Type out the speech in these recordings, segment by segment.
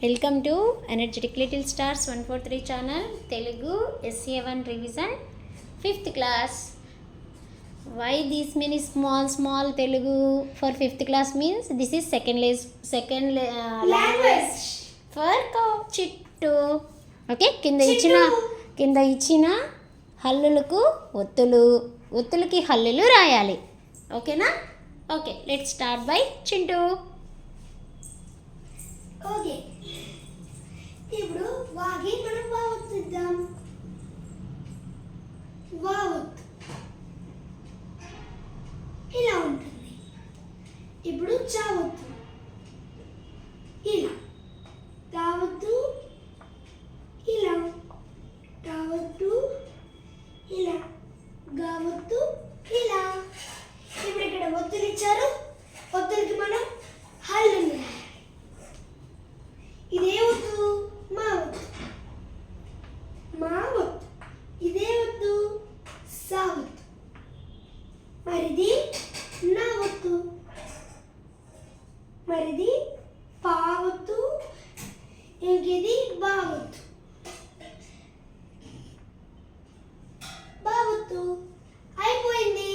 Welcome to energetic little stars 143 channel Telugu SCA1 revision 5th class. Why this many small Telugu for 5th class means this is second language for Chittu. Okay, కింద ఇచ్చిన హల్లులకు ఒత్తులకి హల్లులు రాయాలి. ఓకేనా? Okay, let's start by Chintu. Okay, ఇప్పుడు వాకి మనం వావొత్తుద్దాం. వావొత్తు ఇలా ఉంటుంది. ఇప్పుడు చావొత్తు ఇలా, తావొత్తు ఇలా, తావొత్తు ఇలా, గావొత్తు ఇలా. ఇప్పుడు ఇక్కడ ఒత్తులు ఇచ్చారు, ఒత్తులకి మనం హల్లు. ఇదే వద్దు మా వద్దు, మా వద్దు. ఇదే వద్దు సా వద్దు. మరిది నా వద్దు, మరిది పా వద్దు, ఇంకేది బా వద్దు. బా వద్దు అయిపోయింది.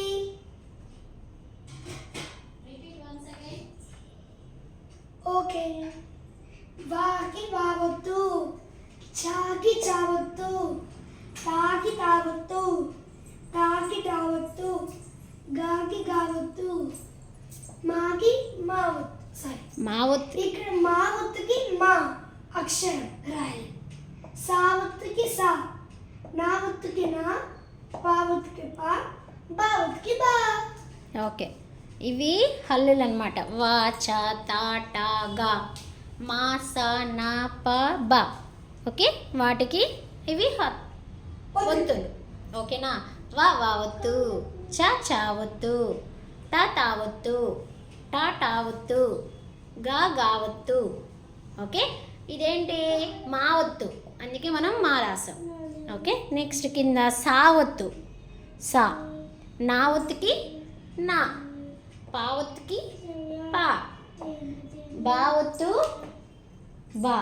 ఓకే, వాకి వావొత్తు, చాకి చావొత్తు, తాకి తావొత్తు, తాకి తావొత్తు, గాకి గావొత్తు, మాకి మావొత్తు. మావొత్తు. ఇక్కడ మావొత్తుకి మా అక్షరం రాయాలి. సావొత్తుకి సా, నావొత్తుకి నా, పావొత్తుకి పా, బావొత్తుకి బా. ఓకే, ఇవి హల్లులు అనమాట. వా చ తా టా గా, మా సా నా ప బ. ఓకే, వాటికి ఇవి ఒత్తులు. ఓకేనా? వా ఒత్తు, చ చావొత్తు, తా ఒత్తు, టా ఒత్తు, గా ఒత్తు. ఓకే, ఇదేంటి మా ఒత్తు, అందుకే మనం మా రాసాం. ఓకే, నెక్స్ట్ కింద సా ఒత్తు, సా. నా ఒత్తుకి నా, పా ఒత్తుకి పా, బా ఒత్తు బా.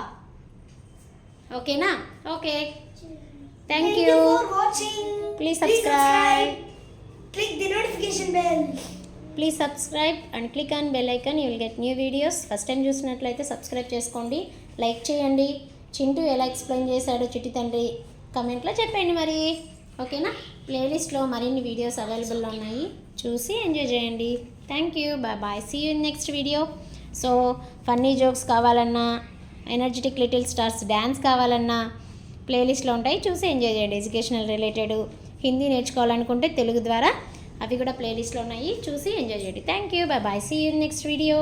ఓకేనా? Okay, thank you. Please subscribe. Click the notification bell. Please subscribe and click on bell icon. You will get new videos. First time చూసినట్లయితే సబ్స్క్రైబ్ చేసుకోండి, లైక్ చేయండి. చింటూ ఎలా ఎక్స్ప్లెయిన్ చేశాడో చిట్టి తండ్రి కమెంట్లో చెప్పండి మరి. ఓకేనా? ప్లేలిస్ట్లో మరిన్ని వీడియోస్ అవైలబుల్లో ఉన్నాయి, చూసి ఎంజాయ్ చేయండి. Thank you, bye. See you in next video. So funny jokes కావాలన్నా, ఎనర్జెటిక్ లిటిల్ స్టార్స్ డ్యాన్స్ కావాలన్నా ప్లేలిస్ట్లో ఉంటాయి, చూసి ఎంజాయ్ చేయండి. ఎడ్యుకేషనల్ రిలేటెడ్, హిందీ నేర్చుకోవాలనుకుంటే తెలుగు ద్వారా అవి కూడా ప్లేలిస్ట్లో ఉన్నాయి, చూసి ఎంజాయ్ చేయండి. Thank you, bye. See you in next video.